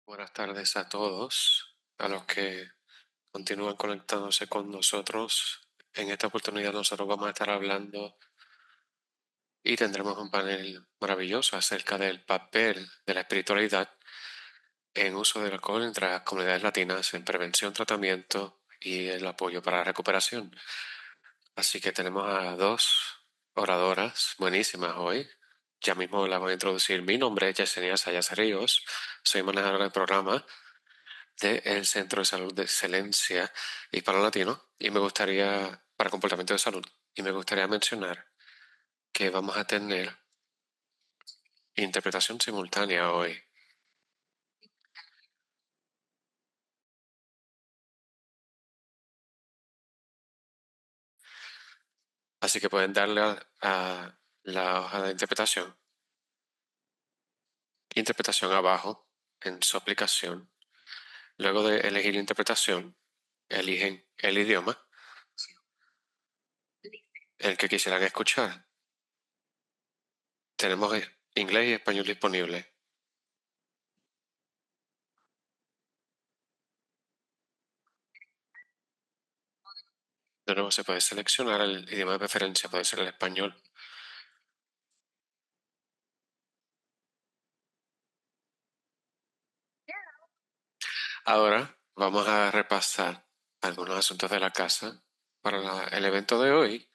Buenas tardes a todos, a los que continúan conectándose con nosotros. En esta oportunidad nosotros vamos a estar hablando y tendremos un panel maravilloso acerca del papel de la espiritualidad en uso del alcohol entre las comunidades latinas en prevención, tratamiento y el apoyo para la recuperación. Así que tenemos a dos oradoras buenísimas hoy. Ya mismo las voy a introducir. Mi nombre es Yesenia Sayas Ríos, soy manejador del programa del Centro de Salud de Excelencia Hispano-Latino y me gustaría, para comportamiento de salud, y me gustaría mencionar que vamos a tener interpretación simultánea hoy. Así que pueden darle a la hoja de interpretación, interpretación abajo en su aplicación. Luego de elegir interpretación, eligen el idioma, el que quisieran escuchar. Tenemos inglés y español disponible. De nuevo, se puede seleccionar el idioma de preferencia, puede ser el español. Ahora vamos a repasar algunos asuntos de la casa para el evento de hoy.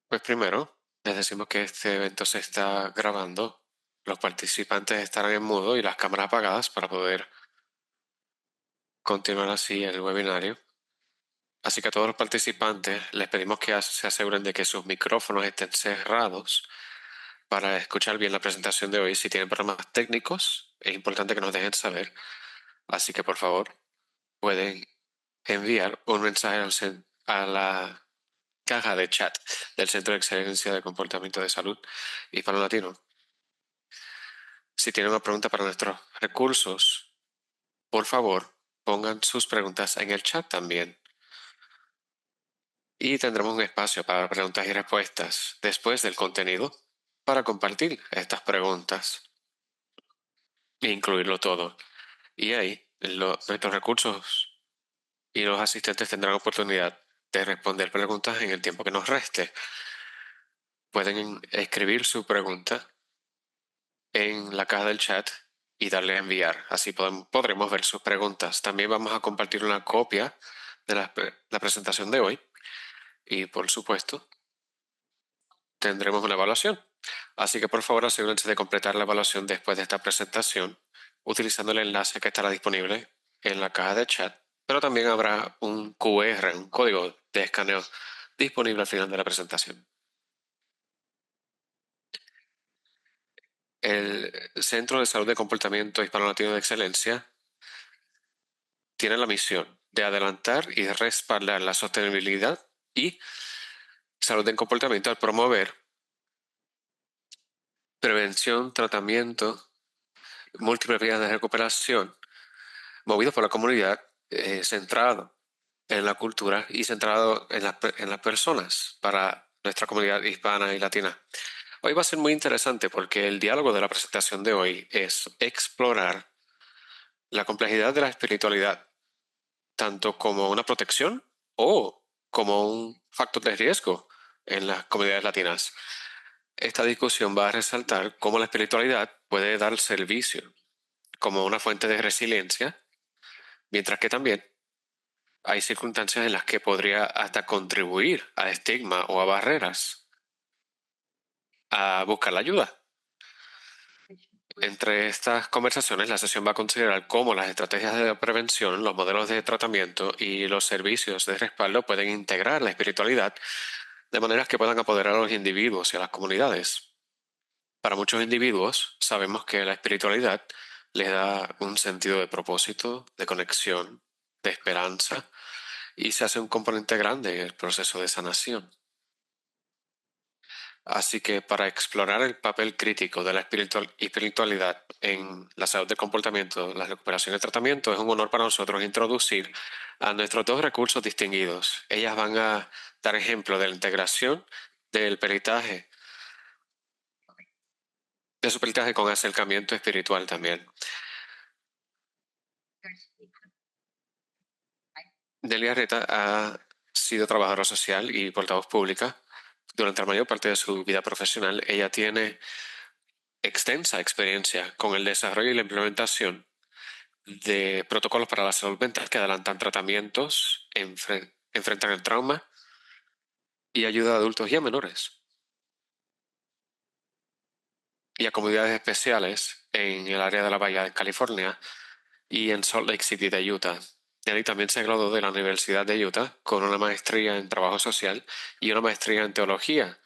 Pues primero, les decimos que este evento se está grabando. Los participantes estarán en mudo y las cámaras apagadas para poder continuar así el webinario. Así que a todos los participantes les pedimos que se aseguren de que sus micrófonos estén cerrados para escuchar bien la presentación de hoy. Si tienen problemas técnicos, es importante que nos dejen saber. Así que por favor, pueden enviar un mensaje a la caja de chat del Centro de Excelencia de Comportamiento de Salud Hispano-Latino. Si tienen una pregunta para nuestros recursos, por favor, pongan sus preguntas en el chat también. Y tendremos un espacio para preguntas y respuestas después del contenido para compartir estas preguntas e incluirlo todo. Y ahí nuestros recursos y los asistentes tendrán oportunidad de responder preguntas en el tiempo que nos reste. Pueden escribir su pregunta en la caja del chat y darle a enviar. Así podremos ver sus preguntas. También vamos a compartir una copia de la presentación de hoy y, por supuesto, tendremos una evaluación. Así que, por favor, asegúrense de completar la evaluación después de esta presentación utilizando el enlace que estará disponible en la caja de chat, pero también habrá un QR, un código de escaneo disponible al final de la presentación. El Centro de Salud de Comportamiento Hispano-Latino de Excelencia tiene la misión de adelantar y respaldar la sostenibilidad y salud en comportamiento al promover prevención, tratamiento, múltiples vías de recuperación, movido por la comunidad, centrado en la cultura y centrado en las personas para nuestra comunidad hispana y latina. Hoy va a ser muy interesante porque el diálogo de la presentación de hoy es explorar la complejidad de la espiritualidad, tanto como una protección o como un factor de riesgo en las comunidades latinas. Esta discusión va a resaltar cómo la espiritualidad puede dar servicio como una fuente de resiliencia, mientras que también hay circunstancias en las que podría hasta contribuir a estigma o a barreras a buscar la ayuda. Entre estas conversaciones, la sesión va a considerar cómo las estrategias de prevención, los modelos de tratamiento y los servicios de respaldo pueden integrar la espiritualidad de maneras que puedan apoderar a los individuos y a las comunidades. Para muchos individuos, sabemos que la espiritualidad les da un sentido de propósito, de conexión, de esperanza, y se hace un componente grande en el proceso de sanación. Así que para explorar el papel crítico de la espiritualidad en la salud del comportamiento, la recuperación y el tratamiento, es un honor para nosotros introducir a nuestros dos recursos distinguidos. Ellas van a dar ejemplo de la integración del peritaje de su peritaje con acercamiento espiritual también. Delia Reta ha sido trabajadora social y portavoz pública durante la mayor parte de su vida profesional. Ella tiene extensa experiencia con el desarrollo y la implementación de protocolos para la salud mental que adelantan tratamientos, enfrentan el trauma y ayuda a adultos y a menores y a comunidades especiales en el área de la Bahía de California y en Salt Lake City de Utah. Nelly también se graduó de la Universidad de Utah con una maestría en trabajo social y una maestría en teología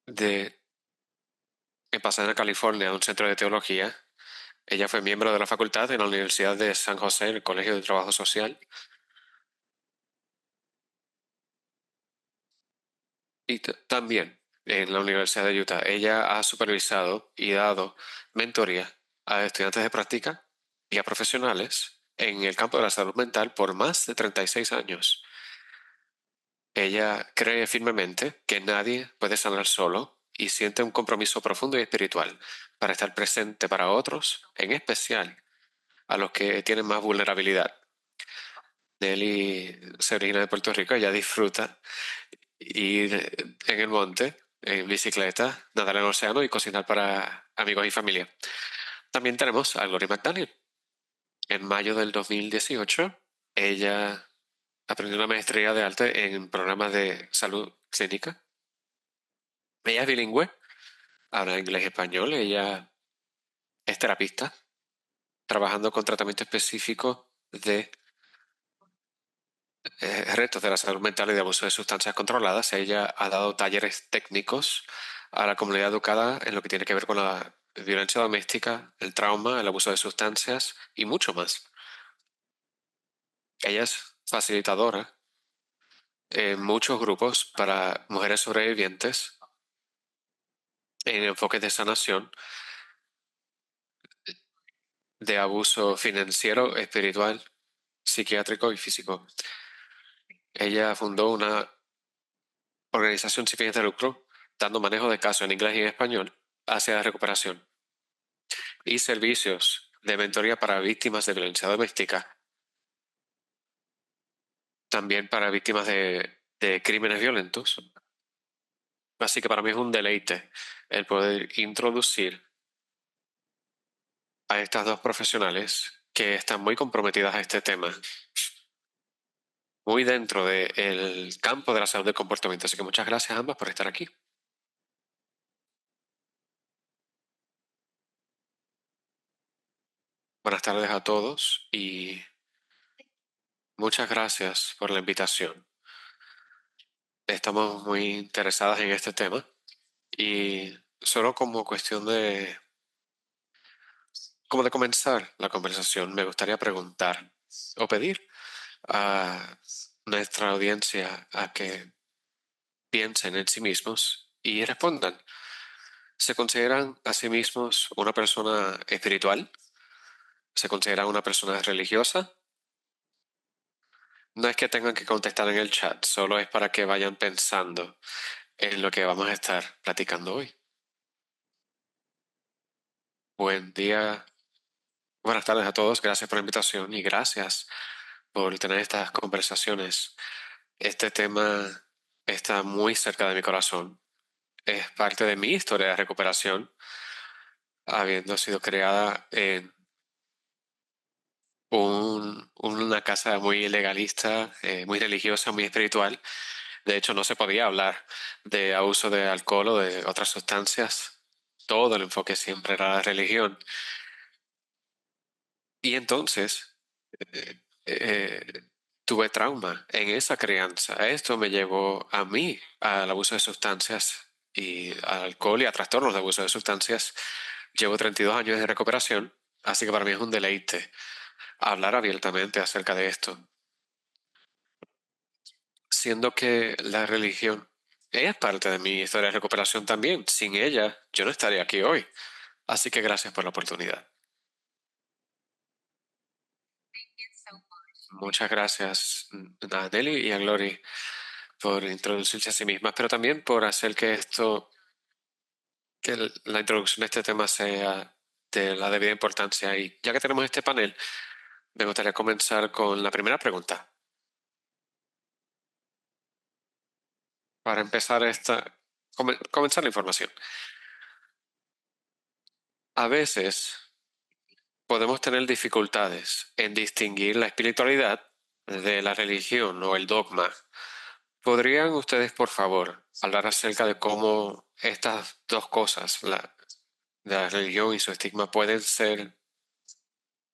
de en Pasadena, California, un centro de teología. Ella fue miembro de la facultad en la Universidad de San José, el Colegio de Trabajo Social, y también en la Universidad de Utah. Ella ha supervisado y dado mentoría a estudiantes de práctica y a profesionales en el campo de la salud mental por más de 36 años. Ella cree firmemente que nadie puede sanar solo y siente un compromiso profundo y espiritual para estar presente para otros, en especial a los que tienen más vulnerabilidad. Nelly se origina de Puerto Rico, ella disfruta ir en el monte, en bicicleta, nadar en el océano y cocinar para amigos y familia. También tenemos a Gloria McDaniel. En mayo del 2018, ella aprendió una maestría de arte en programas de salud clínica. Ella es bilingüe, habla inglés y español. Ella es terapista, trabajando con tratamiento específico de retos de la salud mental y de abuso de sustancias controladas. Ella ha dado talleres técnicos a la comunidad educada en lo que tiene que ver con la violencia doméstica, el trauma, el abuso de sustancias y mucho más. Ella es facilitadora en muchos grupos para mujeres sobrevivientes en enfoques de sanación, de abuso financiero, espiritual, psiquiátrico y físico. Ella fundó una organización sin fines de lucro dando manejo de casos en inglés y en español hacia la recuperación y servicios de mentoría para víctimas de violencia doméstica, también para víctimas de crímenes violentos. Así que para mí es un deleite el poder introducir a estas dos profesionales que están muy comprometidas a este tema, muy dentro del campo de la salud del comportamiento. Así que muchas gracias a ambas por estar aquí. Buenas tardes a todos y muchas gracias por la invitación. Estamos muy interesadas en este tema y solo como cuestión como de comenzar la conversación, me gustaría preguntar o pedir a nuestra audiencia a que piensen en sí mismos y respondan. ¿Se consideran a sí mismos una persona espiritual? ¿Se consideran una persona religiosa? No es que tengan que contestar en el chat, solo es para que vayan pensando en lo que vamos a estar platicando hoy. Buen día, buenas tardes a todos, gracias por la invitación y gracias por tener estas conversaciones. Este tema está muy cerca de mi corazón. Es parte de mi historia de recuperación, habiendo sido creada en una casa muy legalista, muy religiosa, muy espiritual. De hecho, no se podía hablar de abuso de alcohol o de otras sustancias. Todo el enfoque siempre era la religión. Y entonces eh, tuve trauma en esa crianza. Esto me llevó a mí al abuso de sustancias y al alcohol y a trastornos de abuso de sustancias. Llevo 32 años de recuperación, así que para mí es un deleite hablar abiertamente acerca de esto, siendo que la religión es parte de mi historia de recuperación también. Sin ella, yo no estaría aquí hoy. Así que gracias por la oportunidad. Muchas gracias a Nelly y a Glory por introducirse a sí mismas, pero también por hacer que esto que la introducción de este tema sea de la debida importancia. Y ya que tenemos este panel, me gustaría comenzar con la primera pregunta. Para empezar comenzar la información. A veces podemos tener dificultades en distinguir la espiritualidad de la religión o el dogma. ¿Podrían ustedes, por favor, hablar acerca de cómo estas dos cosas, la religión y su estigma, pueden ser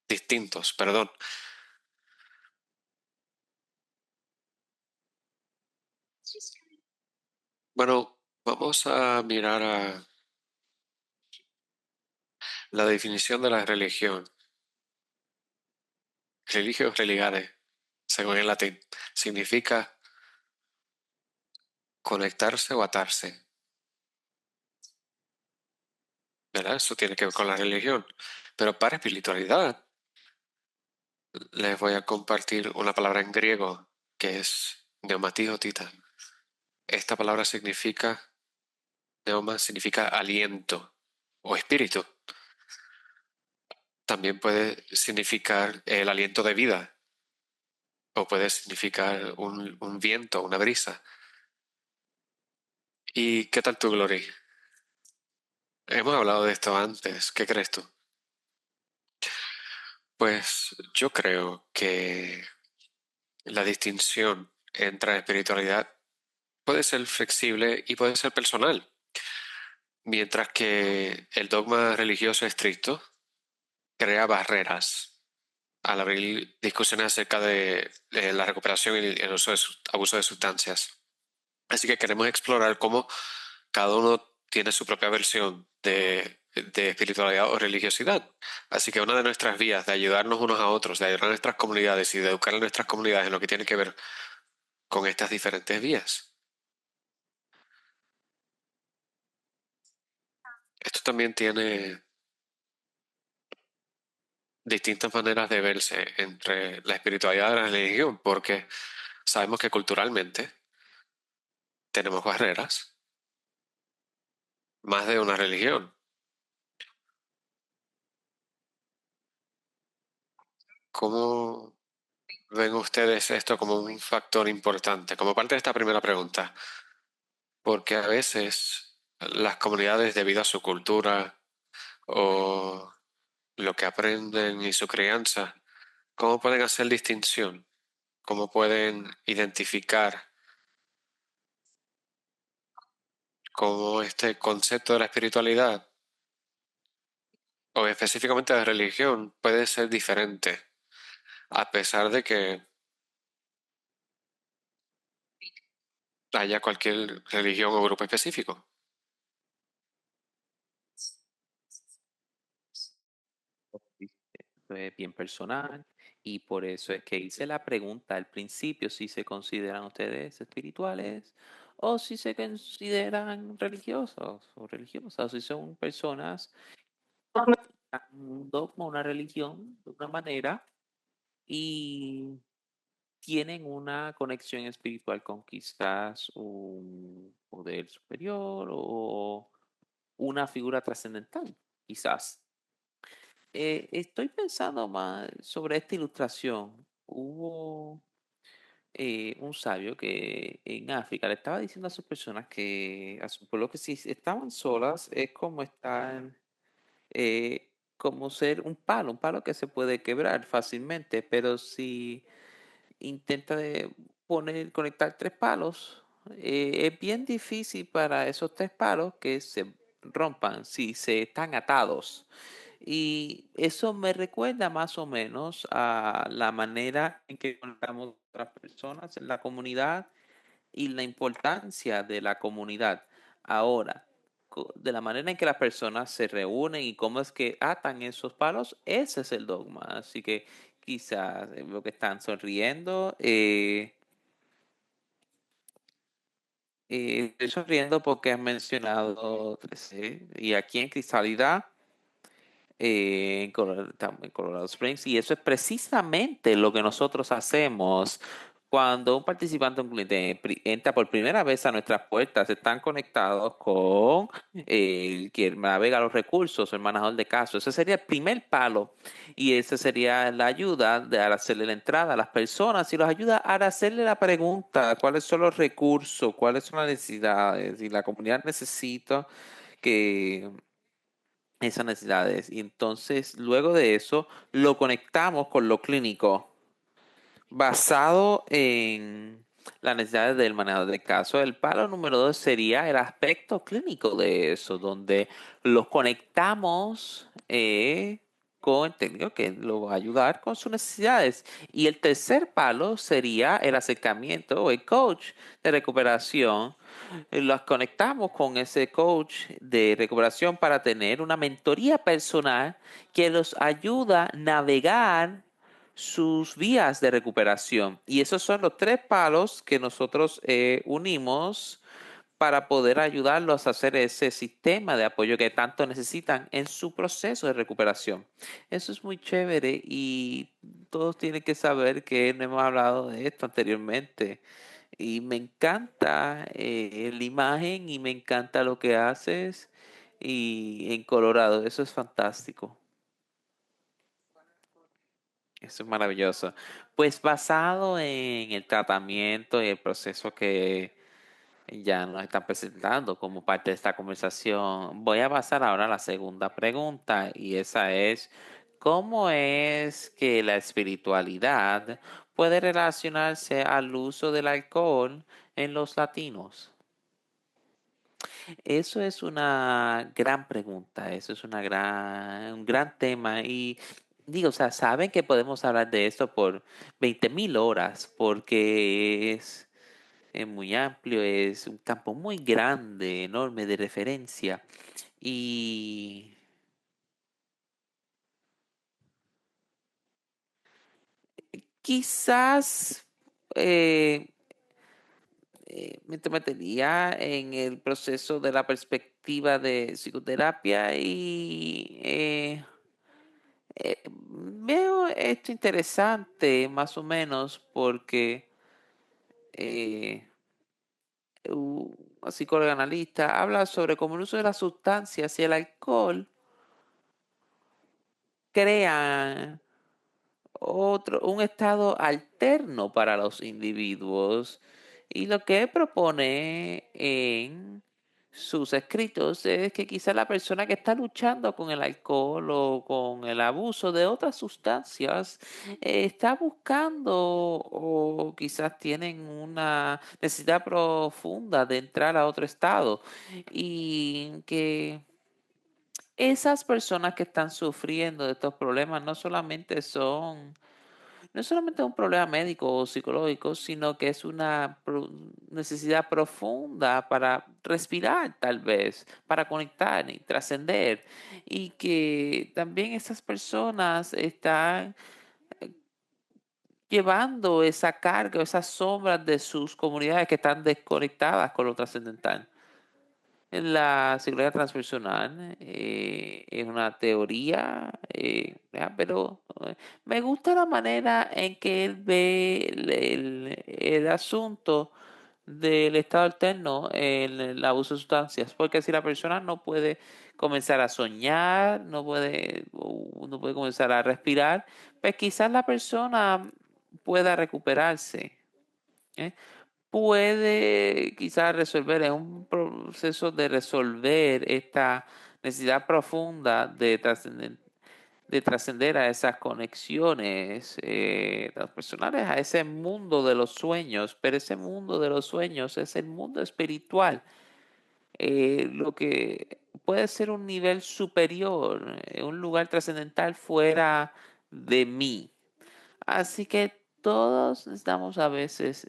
distintos? Perdón. Bueno, vamos a mirar a la definición de la religión. Religio religare, según el latín, significa conectarse o atarse, ¿verdad? Eso tiene que ver con la religión. Pero para espiritualidad, les voy a compartir una palabra en griego que es neumatizotita. Esta palabra neuma significa aliento o espíritu. También puede significar el aliento de vida o puede significar un viento, una brisa. ¿Y qué tal tú, Glory? Hemos hablado de esto antes. ¿Qué crees tú? Pues yo creo que la distinción entre espiritualidad puede ser flexible y puede ser personal, mientras que el dogma religioso estricto crea barreras al abrir discusiones acerca de la recuperación y el uso de abuso de sustancias. Así que queremos explorar cómo cada uno tiene su propia versión de espiritualidad o religiosidad. Así que una de nuestras vías de ayudarnos unos a otros, de ayudar a nuestras comunidades y de educar a nuestras comunidades en lo que tiene que ver con estas diferentes vías. Esto también tiene distintas maneras de verse entre la espiritualidad y la religión, porque sabemos que culturalmente tenemos barreras, más de una religión. ¿Cómo ven ustedes esto como un factor importante, como parte de esta primera pregunta? Porque a veces las comunidades, debido a su cultura o lo que aprenden y su crianza, ¿cómo pueden hacer distinción? ¿Cómo pueden identificar cómo este concepto de la espiritualidad o específicamente de religión puede ser diferente, a pesar de que haya cualquier religión o grupo específico? Esto es bien personal y por eso es que hice la pregunta al principio si se consideran ustedes espirituales o si se consideran religiosos o religiosas, o si son personas un dogma, una religión de una manera y tienen una conexión espiritual con quizás un poder superior o una figura trascendental, quizás. Estoy pensando más sobre esta ilustración. Hubo un sabio que en África le estaba diciendo a sus personas que, a su pueblo, que si estaban solas es como estar, como ser un palo que se puede quebrar fácilmente, pero si intenta de conectar tres palos, es bien difícil para esos tres palos que se rompan si se están atados. Y eso me recuerda más o menos a la manera en que conectamos a otras personas en la comunidad y la importancia de la comunidad. Ahora, de la manera en que las personas se reúnen y cómo es que atan esos palos, ese es el dogma. Así que quizás lo que están sonriendo, estoy sonriendo porque han mencionado 13, y aquí en Cristalidad, en Colorado Springs, y eso es precisamente lo que nosotros hacemos Cuando un participante, un cliente, entra por primera vez a nuestras puertas, están conectados con el que navega los recursos, el manejador de casos. Ese sería el primer palo y esa sería la ayuda de al hacerle la entrada a las personas y los ayuda a hacerle la pregunta, cuáles son los recursos, cuáles son las necesidades y la comunidad necesita que esas necesidades. Y entonces, luego de eso, lo conectamos con lo clínico basado en las necesidades del manejador de caso. El palo número dos sería el aspecto clínico de eso, donde los conectamos con el técnico que lo va a ayudar con sus necesidades. Y el tercer palo sería el acercamiento o el coach de recuperación. Los conectamos con ese coach de recuperación para tener una mentoría personal que los ayuda a navegar sus vías de recuperación. Y esos son los tres palos que nosotros unimos para poder ayudarlos a hacer ese sistema de apoyo que tanto necesitan en su proceso de recuperación. Eso es muy chévere y todos tienen que saber que no hemos hablado de esto anteriormente. Y me encanta la imagen y me encanta lo que haces y en Colorado, eso es fantástico. Eso es maravilloso. Pues basado en el tratamiento y el proceso que ya nos están presentando como parte de esta conversación, voy a pasar ahora a la segunda pregunta y esa es, ¿cómo es que la espiritualidad puede relacionarse al uso del alcohol en los latinos? Eso es una gran pregunta, eso es un gran tema y digo, o sea, saben que podemos hablar de esto por 20.000 horas porque es muy amplio, es un campo muy grande, enorme de referencia y quizás eh, me metería en el proceso de la perspectiva de psicoterapia y veo esto interesante, más o menos, porque una psicóloga analista habla sobre cómo el uso de las sustancias y el alcohol crea un estado alterno para los individuos. Y lo que él propone en sus escritos es que quizá la persona que está luchando con el alcohol o con el abuso de otras sustancias está buscando o quizás tienen una necesidad profunda de entrar a otro estado y que esas personas que están sufriendo de estos problemas no solamente un problema médico o psicológico, sino que es una necesidad profunda para respirar, tal vez, para conectar y trascender. Y que también esas personas están llevando esa carga, esas sombras de sus comunidades que están desconectadas con lo trascendental. La psicología transpersonal es una teoría, ¿verdad? Pero me gusta la manera en que él ve el asunto del estado alterno en el abuso de sustancias, porque si la persona no puede comenzar a soñar, no puede comenzar a respirar, pues quizás la persona pueda recuperarse. ¿Eh? Puede quizás resolver, es un proceso de resolver esta necesidad profunda de trascender a esas conexiones transpersonales, a ese mundo de los sueños, pero ese mundo de los sueños es el mundo espiritual, lo que puede ser un nivel superior, un lugar trascendental fuera de mí. Así que todos necesitamos a veces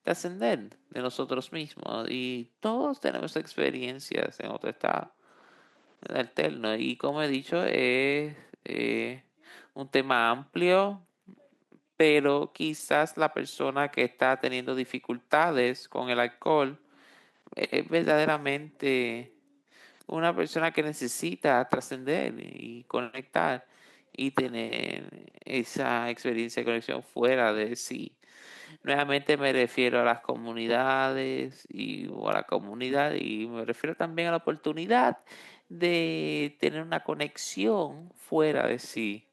trascender de nosotros mismos y todos tenemos experiencias en otro estado alterno. Y como he dicho, es un tema amplio, pero quizás la persona que está teniendo dificultades con el alcohol es verdaderamente una persona que necesita trascender y conectar y tener esa experiencia de conexión fuera de sí. Nuevamente me refiero a las comunidades o a la comunidad y me refiero también a la oportunidad de tener una conexión fuera de sí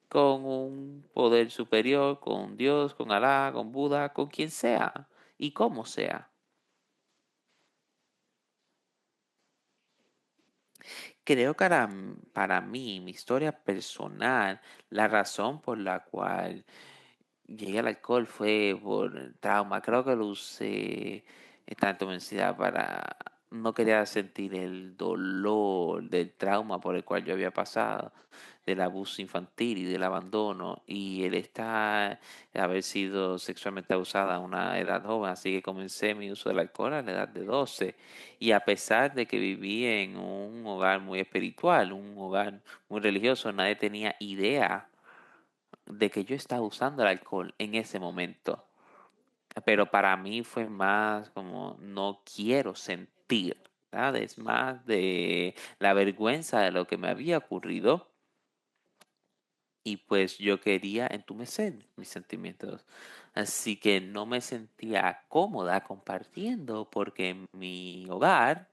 con un poder superior, con Dios, con Alá, con Buda, con quien sea y como sea. Creo que para mí, mi historia personal, la razón por la cual llegué al alcohol fue por el trauma. Creo que lo usé en tanta intensidad para... No quería sentir el dolor del trauma por el cual yo había pasado, del abuso infantil y del abandono, y el estar, haber sido sexualmente abusada a una edad joven, así que comencé mi uso del alcohol a la edad de 12. Y a pesar de que viví en un hogar muy espiritual, un hogar muy religioso, nadie tenía idea de que yo estaba usando el alcohol en ese momento. Pero para mí fue más como no quiero sentir, ¿verdad? Es más de la vergüenza de lo que me había ocurrido y pues yo quería entumecer mis sentimientos. Así que no me sentía cómoda compartiendo porque en mi hogar,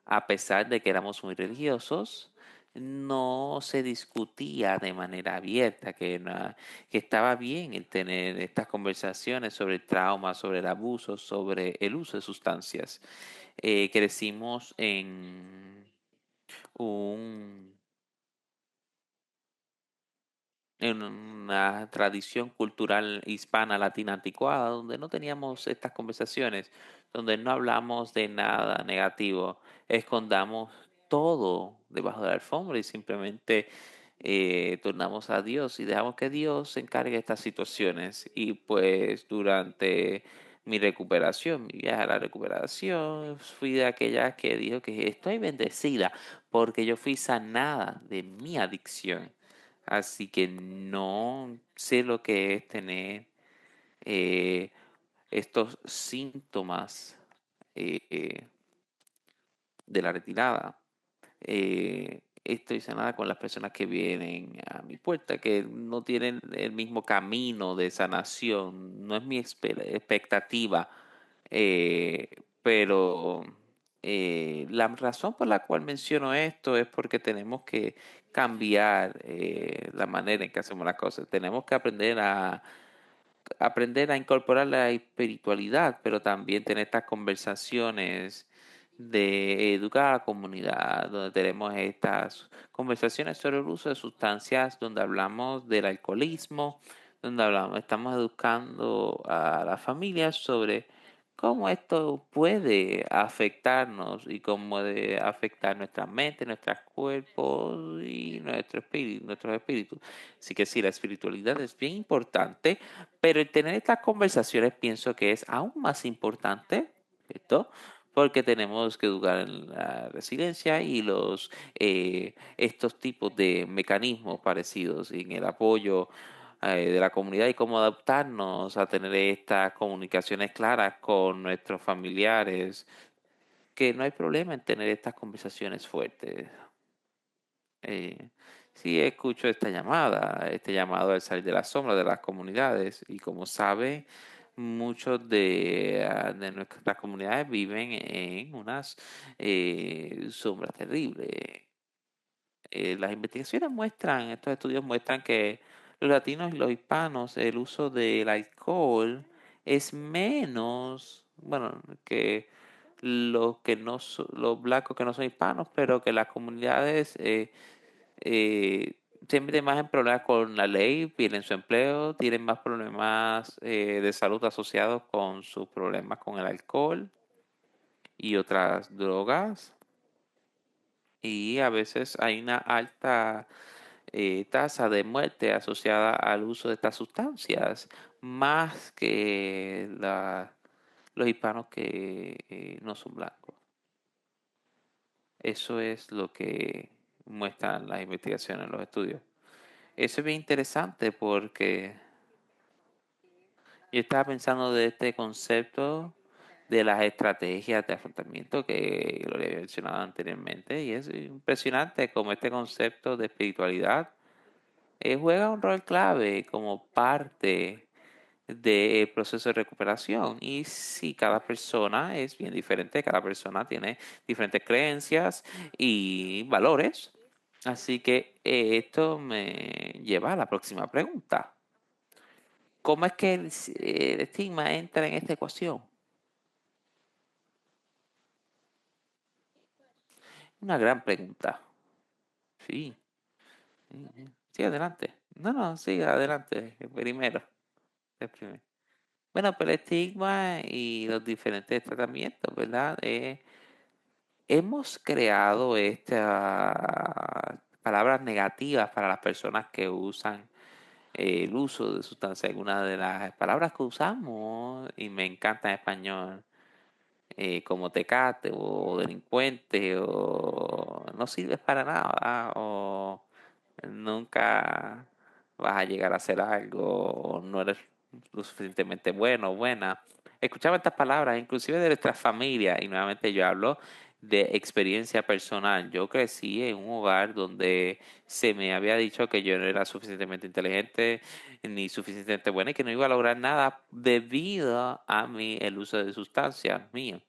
a pesar de que éramos muy religiosos, no se discutía de manera abierta, que estaba bien el tener estas conversaciones sobre el trauma, sobre el abuso, sobre el uso de sustancias. Crecimos un, en una tradición cultural hispana latina anticuada, donde no teníamos estas conversaciones, donde no hablamos de nada negativo, escondamos todo debajo de la alfombra y simplemente tornamos a Dios y dejamos que Dios se encargue de estas situaciones. Y pues durante mi recuperación, mi viaje a la recuperación, fui de aquellas que dijo que estoy bendecida porque yo fui sanada de mi adicción. Así que no sé lo que es tener eh, estos síntomas eh, de la retirada. Estoy sanada con las personas que vienen a mi puerta, que no tienen el mismo camino de sanación. No es mi expectativa, eh, pero la razón por la cual menciono esto es porque tenemos que cambiar la manera en que hacemos las cosas. Tenemos que aprender a incorporar la espiritualidad, pero también tener estas conversaciones de educar a la comunidad, donde tenemos estas conversaciones sobre el uso de sustancias, donde hablamos del alcoholismo, donde estamos educando a las familias sobre cómo esto puede afectarnos y cómo puede afectar nuestra mente, nuestros cuerpos y nuestros espíritus. Así que sí, la espiritualidad es bien importante, pero el tener estas conversaciones pienso que es aún más importante, ¿cierto? Porque tenemos que educar en la resiliencia y estos tipos de mecanismos parecidos en el apoyo de la comunidad y cómo adaptarnos a tener estas comunicaciones claras con nuestros familiares, que no hay problema en tener estas conversaciones fuertes. Eh, sí escucho esta llamada, este llamado al salir de la sombra de las comunidades y como sabe, muchos de nuestras comunidades viven en unas sombras terribles. Las investigaciones muestran, estos estudios muestran que los latinos y los hispanos, el uso del alcohol es menos, bueno, que los que no los blancos que no son hispanos, pero que las comunidades se meten más en problemas con la ley, pierden su empleo, tienen más problemas de salud asociados con sus problemas con el alcohol y otras drogas. Y a veces hay una alta tasa de muerte asociada al uso de estas sustancias, más que los hispanos que no son blancos. Eso es lo que muestran las investigaciones, los estudios. Eso es bien interesante porque yo estaba pensando de este concepto de las estrategias de afrontamiento que lo había mencionado anteriormente y es impresionante cómo este concepto de espiritualidad juega un rol clave como parte del proceso de recuperación. Y sí, cada persona es bien diferente, cada persona tiene diferentes creencias y valores. Así que esto me lleva a la próxima pregunta. ¿Cómo es que el estigma entra en esta ecuación? Una gran pregunta. Sí, sí, sí, adelante. No, no, sí, adelante. Primero. el primero. Bueno, pero el estigma y los diferentes tratamientos, ¿verdad? Hemos creado estas palabras negativas para las personas que usan el uso de sustancias. Algunas de las palabras que usamos, y me encanta en español, como tecate o delincuente o no sirves para nada o nunca vas a llegar a hacer algo o no eres lo suficientemente bueno o buena. Escuchaba estas palabras inclusive de nuestra familia y nuevamente yo hablo de experiencia personal. Yo crecí en un hogar donde se me había dicho que yo no era suficientemente inteligente ni suficientemente buena y que no iba a lograr nada debido a el uso de sustancias mío,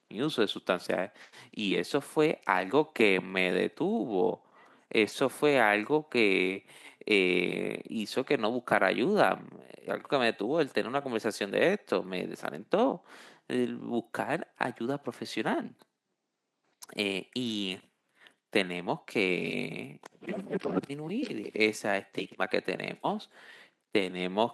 mi uso de sustancias. Y eso fue algo que me detuvo. Eso fue algo que hizo que no buscara ayuda. Algo que me detuvo el tener una conversación de esto. Me desalentó el buscar ayuda profesional. Y tenemos que disminuir ese estigma que tenemos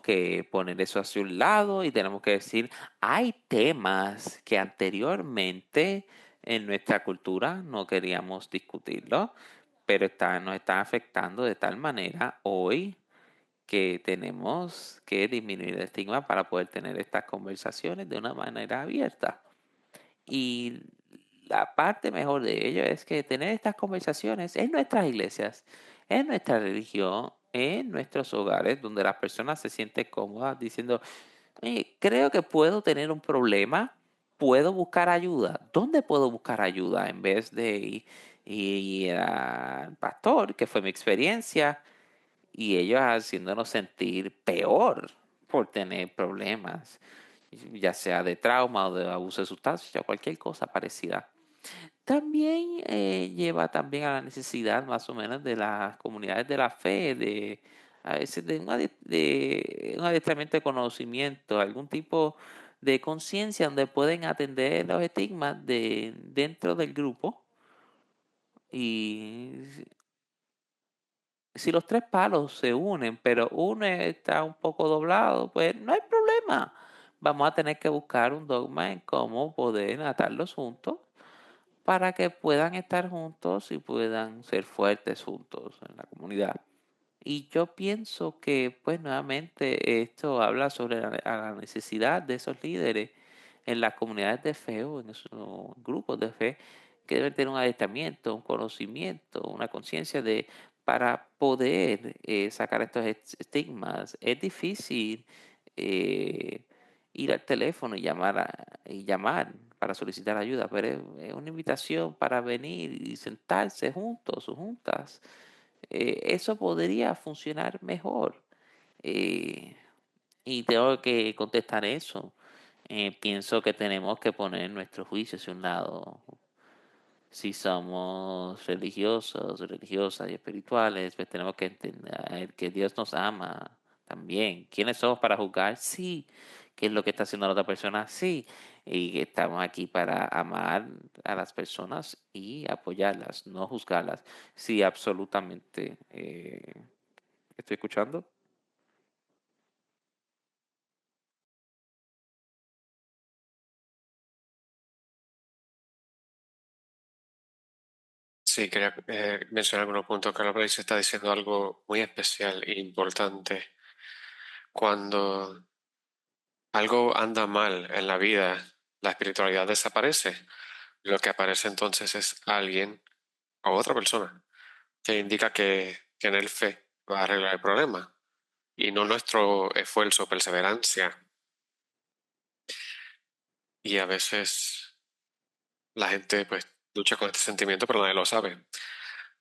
que poner eso hacia un lado y tenemos que decir, hay temas que anteriormente en nuestra cultura no queríamos discutirlo, pero nos están afectando de tal manera hoy que tenemos que disminuir el estigma para poder tener estas conversaciones de una manera abierta. Y la parte mejor de ello es que tener estas conversaciones en nuestras iglesias, en nuestra religión, en nuestros hogares, donde las personas se sienten cómodas diciendo, "Oye, creo que puedo tener un problema, puedo buscar ayuda. ¿Dónde puedo buscar ayuda? En vez de ir al pastor, que fue mi experiencia, y ellos haciéndonos sentir peor por tener problemas, ya sea de trauma o de abuso de sustancias o cualquier cosa parecida. También lleva también a la necesidad más o menos de las comunidades de la fe, de a veces de un adiestramiento de conocimiento, algún tipo de conciencia donde pueden atender los estigmas dentro del grupo. Y si los tres palos se unen, pero uno está un poco doblado, pues no hay problema. Vamos a tener que buscar un dogma en cómo poder atarlos juntos para que puedan estar juntos y puedan ser fuertes juntos en la comunidad. Y yo pienso que, pues nuevamente, esto habla sobre la necesidad de esos líderes en las comunidades de fe o en esos grupos de fe que deben tener un adiestramiento, un conocimiento, una conciencia de para poder sacar estos estigmas. Es difícil eh, ir al teléfono y llamar para solicitar ayuda, pero es una invitación para venir y sentarse juntos o juntas. Eso podría funcionar mejor. Eh, y tengo que contestar eso. Pienso que tenemos que poner nuestros juicios a un lado. Si somos religiosos, religiosas y espirituales, pues tenemos que entender que Dios nos ama también. ¿Quiénes somos para juzgar? Sí. ¿Qué es lo que está haciendo la otra persona? Sí. Y que estamos aquí para amar a las personas y apoyarlas, no juzgarlas. Sí, absolutamente. ¿Estoy escuchando? Sí, quería mencionar algunos puntos. Carlos Blaze está diciendo algo muy especial e importante. Cuando algo anda mal en la vida, la espiritualidad desaparece. Lo que aparece entonces es alguien o otra persona que indica que en el fe va a arreglar el problema y no nuestro esfuerzo, perseverancia. Y a veces la gente pues lucha con este sentimiento, pero nadie lo sabe.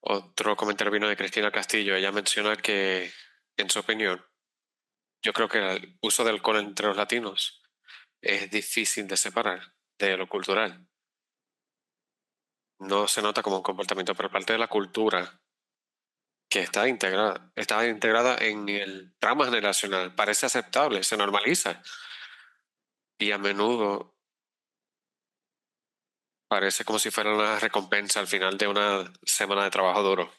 Otro comentario vino de Cristina Castillo. Ella menciona que, en su opinión, Yo creo que el uso de alcohol entre los latinos es difícil de separar de lo cultural. No se nota como un comportamiento por parte de la cultura que está integrada en el trama generacional. Parece aceptable, se normaliza y a menudo parece como si fuera una recompensa al final de una semana de trabajo duro.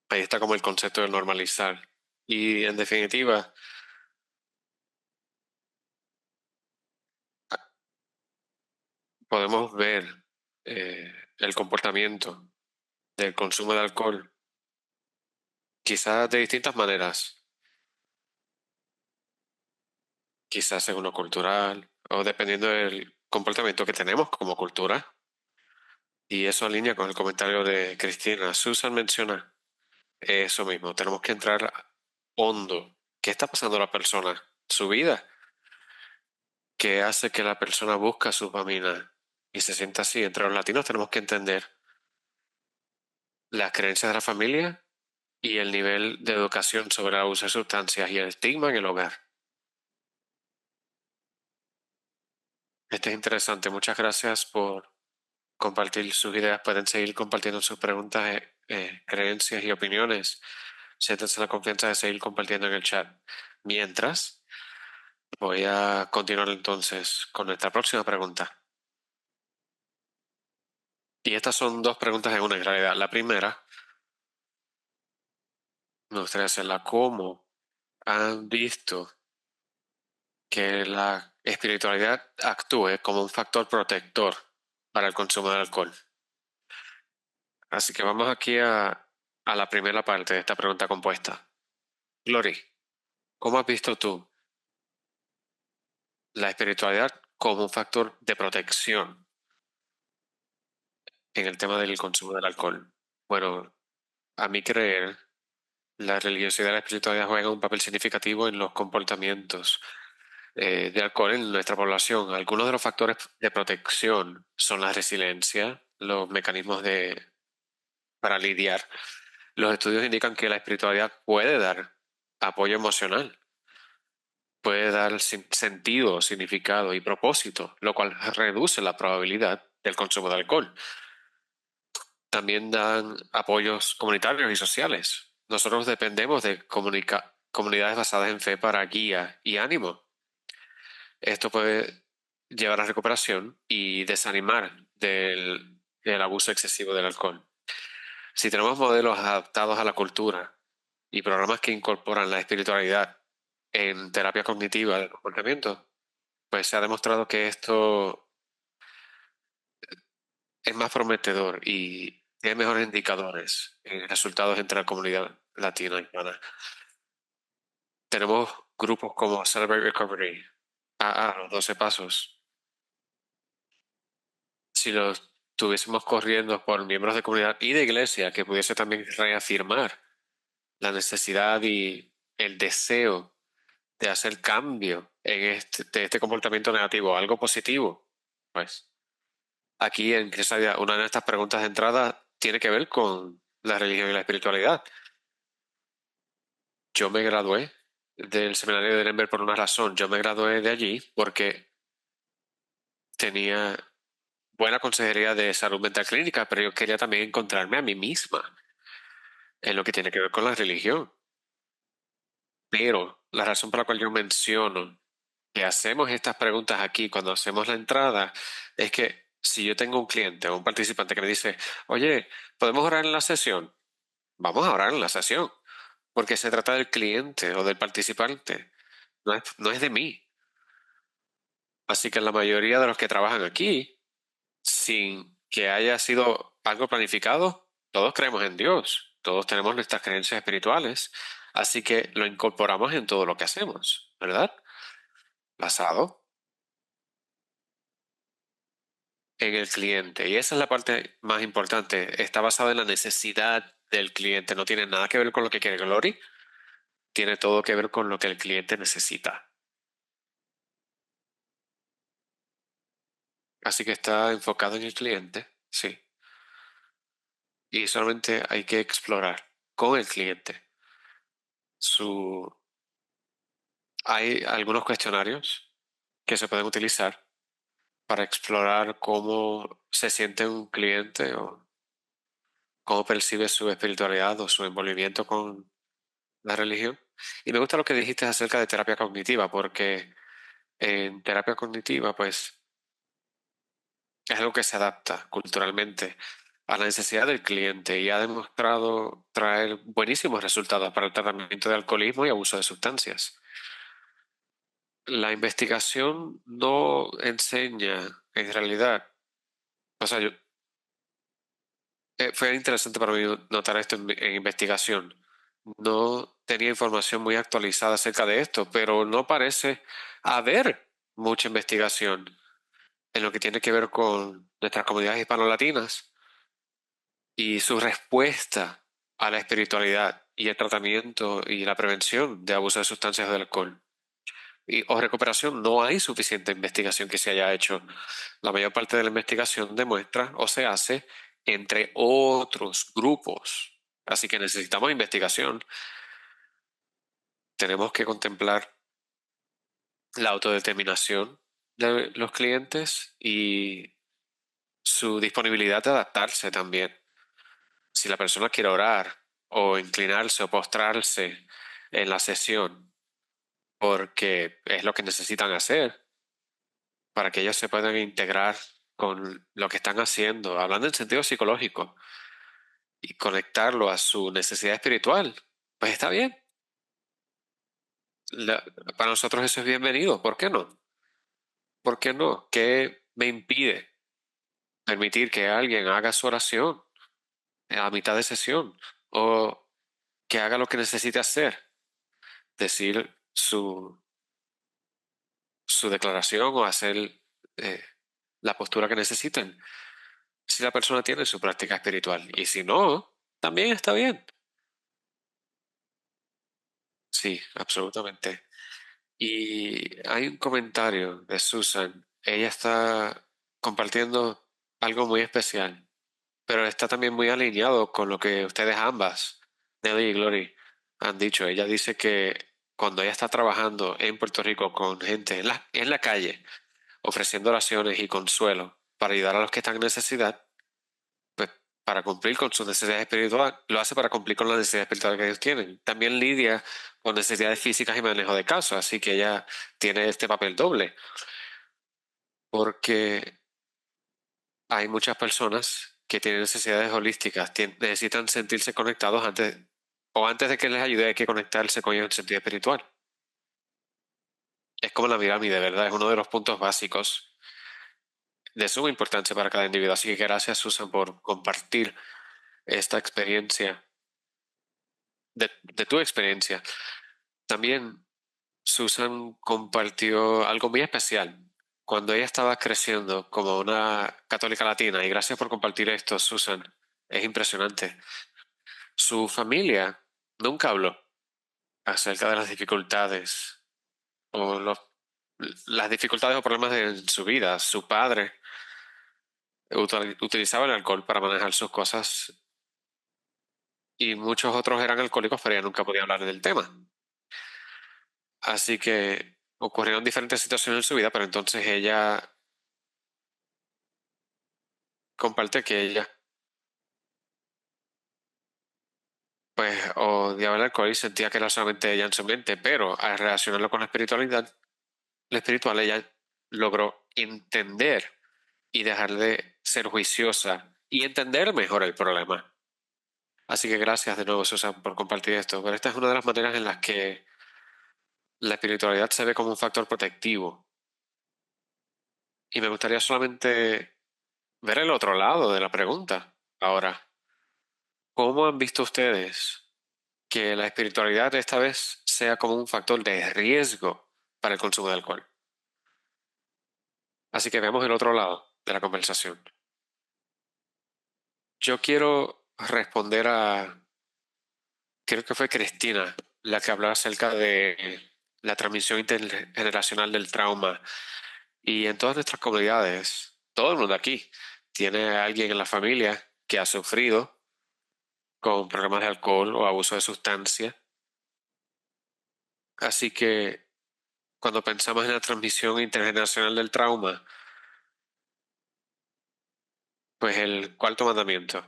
Ahí está como el concepto de normalizar. Y en definitiva, podemos ver el comportamiento del consumo de alcohol, quizás de distintas maneras, quizás según lo cultural o dependiendo del comportamiento que tenemos como cultura. Y eso alinea con el comentario de Cristina. Susan menciona eso mismo, tenemos que entrar hondo. ¿Qué está pasando a la persona? Su vida, que hace que la persona busca su dopamina y se sienta así. Entre los latinos tenemos que entender las creencias de la familia y el nivel de educación sobre el abuso de sustancias y el estigma en el hogar. Este es interesante. Muchas gracias por compartir sus ideas. Pueden seguir compartiendo sus preguntas, creencias y opiniones. Siéntense la confianza de seguir compartiendo en el chat. Mientras, voy a continuar entonces con nuestra próxima pregunta. Y estas son dos preguntas en una en realidad. La primera, me gustaría hacerla. ¿Cómo han visto que la espiritualidad actúe como un factor protector para el consumo de alcohol? Así que vamos aquí a la primera parte de esta pregunta compuesta. Glory, ¿cómo has visto tú la espiritualidad como un factor de protección en el tema del consumo del alcohol? Bueno, a mi creer, la religiosidad y la espiritualidad juegan un papel significativo en los comportamientos de alcohol en nuestra población. Algunos de los factores de protección son la resiliencia, los mecanismos para lidiar. Los estudios indican que la espiritualidad puede dar apoyo emocional, puede dar sentido, significado y propósito, lo cual reduce la probabilidad del consumo de alcohol. También dan apoyos comunitarios y sociales. Nosotros dependemos de comunidades basadas en fe para guía y ánimo. Esto puede llevar a recuperación y desanimar del abuso excesivo del alcohol. Si tenemos modelos adaptados a la cultura y programas que incorporan la espiritualidad en terapia cognitiva del comportamiento, pues se ha demostrado que esto es más prometedor y tiene mejores indicadores en resultados entre la comunidad latina y hispana. Tenemos grupos como Celebrate Recovery, los 12 pasos. Si los tuviésemos corriendo por miembros de comunidad y de iglesia, que pudiese también reafirmar la necesidad y el deseo de hacer cambio de este comportamiento negativo, algo positivo, pues aquí en Cresadia, una de estas preguntas de entrada tiene que ver con la religión y la espiritualidad. Yo me gradué del seminario de Denver por una razón. Yo me gradué de allí porque tenía buena consejería de salud mental clínica, pero yo quería también encontrarme a mí misma en lo que tiene que ver con la religión. Pero la razón por la cual yo menciono que hacemos estas preguntas aquí cuando hacemos la entrada es que si yo tengo un cliente o un participante que me dice, oye, ¿podemos orar en la sesión? Vamos a orar en la sesión, porque se trata del cliente o del participante, no es de mí. Así que la mayoría de los que trabajan aquí, sin que haya sido algo planificado, todos creemos en Dios, todos tenemos nuestras creencias espirituales, así que lo incorporamos en todo lo que hacemos, ¿verdad? Basado en el cliente. Y esa es la parte más importante. Está basado en la necesidad del cliente. No tiene nada que ver con lo que quiere Glory. Tiene todo que ver con lo que el cliente necesita. Así que está enfocado en el cliente, sí. Y solamente hay que explorar con el cliente su Hay algunos cuestionarios que se pueden utilizar para explorar cómo se siente un cliente o cómo percibe su espiritualidad o su envolvimiento con la religión. Y me gusta lo que dijiste acerca de terapia cognitiva, porque en terapia cognitiva, pues, es algo que se adapta culturalmente a la necesidad del cliente y ha demostrado traer buenísimos resultados para el tratamiento de alcoholismo y abuso de sustancias. La investigación no enseña, en realidad, o sea, fue interesante para mí notar esto en investigación. No tenía información muy actualizada acerca de esto, pero no parece haber mucha investigación en lo que tiene que ver con nuestras comunidades hispanolatinas y su respuesta a la espiritualidad y el tratamiento y la prevención de abuso de sustancias o de alcohol. O recuperación, no hay suficiente investigación que se haya hecho. La mayor parte de la investigación demuestra o se hace entre otros grupos. Así que necesitamos investigación. Tenemos que contemplar la autodeterminación de los clientes y su disponibilidad de adaptarse también. Si la persona quiere orar o inclinarse o postrarse en la sesión porque es lo que necesitan hacer para que ellos se puedan integrar con lo que están haciendo, hablando en sentido psicológico, y conectarlo a su necesidad espiritual, pues está bien. La- para nosotros eso es bienvenido. ¿Por qué no? ¿Por qué no? ¿Qué me impide permitir que alguien haga su oración a mitad de sesión o que haga lo que necesite hacer? Decir su declaración o hacer eh, la postura que necesiten. Si la persona tiene su práctica espiritual y si no, también está bien. Sí, absolutamente. Y hay un comentario de Susan. Ella está compartiendo algo muy especial, pero está también muy alineado con lo que ustedes ambas, Nelly y Glory, han dicho. Ella dice que cuando ella está trabajando en Puerto Rico con gente en la calle, ofreciendo oraciones y consuelo para ayudar a los que están en necesidad, pues para cumplir con sus necesidades espirituales, lo hace para cumplir con la necesidad espiritual que ellos tienen. También lidia con necesidades físicas y manejo de casos, así que ella tiene este papel doble, porque hay muchas personas que tienen necesidades holísticas, necesitan sentirse conectados antes de que les ayude, hay que conectarse con ellos en sentido espiritual. Es como la pirámide, ¿verdad? Es uno de los puntos básicos de suma importancia para cada individuo. Así que gracias, Susan, por compartir esta experiencia, de tu experiencia. También Susan compartió algo muy especial cuando ella estaba creciendo como una católica latina. Y gracias por compartir esto, Susan. Es impresionante. Su familia nunca habló acerca de las dificultades o las dificultades o problemas en su vida. Su padre utilizaba el alcohol para manejar sus cosas y muchos otros eran alcohólicos, pero ella nunca podía hablar del tema. Así que ocurrieron diferentes situaciones en su vida, pero entonces ella comparte que ella pues odiaba el alcohol y sentía que era solamente ella en su mente, pero al relacionarlo con la espiritual, ella logró entender y dejar de ser juiciosa y entender mejor el problema. Así que gracias de nuevo, Susan, por compartir esto. Pero esta es una de las maneras en las que la espiritualidad se ve como un factor protectivo. Y me gustaría solamente ver el otro lado de la pregunta. Ahora, ¿cómo han visto ustedes que la espiritualidad esta vez sea como un factor de riesgo para el consumo de alcohol? Así que veamos el otro lado de la conversación. Yo quiero responder creo que fue Cristina la que habló acerca de la transmisión intergeneracional del trauma. Y en todas nuestras comunidades, todo el mundo aquí tiene a alguien en la familia que ha sufrido con problemas de alcohol o abuso de sustancia. Así que cuando pensamos en la transmisión intergeneracional del trauma, pues el cuarto mandamiento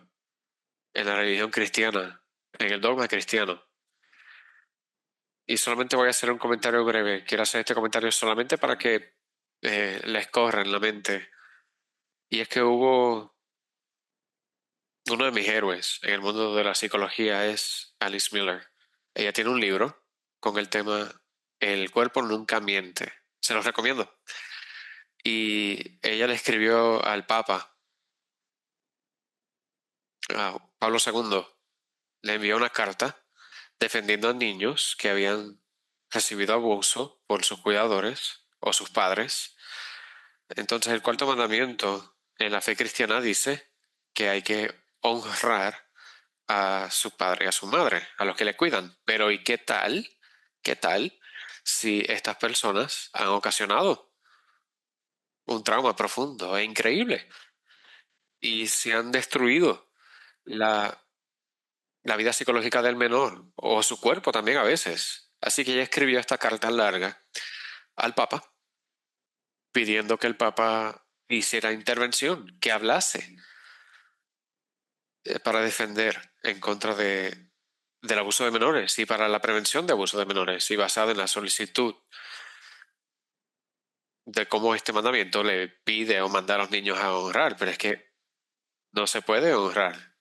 en la religión cristiana, en el dogma cristiano. Y solamente voy a hacer un comentario breve. Quiero hacer este comentario solamente para que les corra en la mente. Y es que hubo uno de mis héroes en el mundo de la psicología es Alice Miller. Ella tiene un libro con el tema El cuerpo nunca miente. Se los recomiendo. Y ella le escribió al Papa, a Pablo II, le envió una carta defendiendo a niños que habían recibido abuso por sus cuidadores o sus padres. Entonces, el cuarto mandamiento en la fe cristiana dice que hay que honrar a su padre y a su madre, a los que le cuidan. Pero ¿y qué tal? ¿Qué tal si estas personas han ocasionado un trauma profundo e increíble y se han destruido la, la vida psicológica del menor o su cuerpo también a veces? Así que ella escribió esta carta larga al Papa pidiendo que el Papa hiciera intervención, que hablase para defender en contra del abuso de menores y para la prevención de abuso de menores y basada en la solicitud de cómo este mandamiento le pide o manda a los niños a honrar, pero es que no se puede honrar.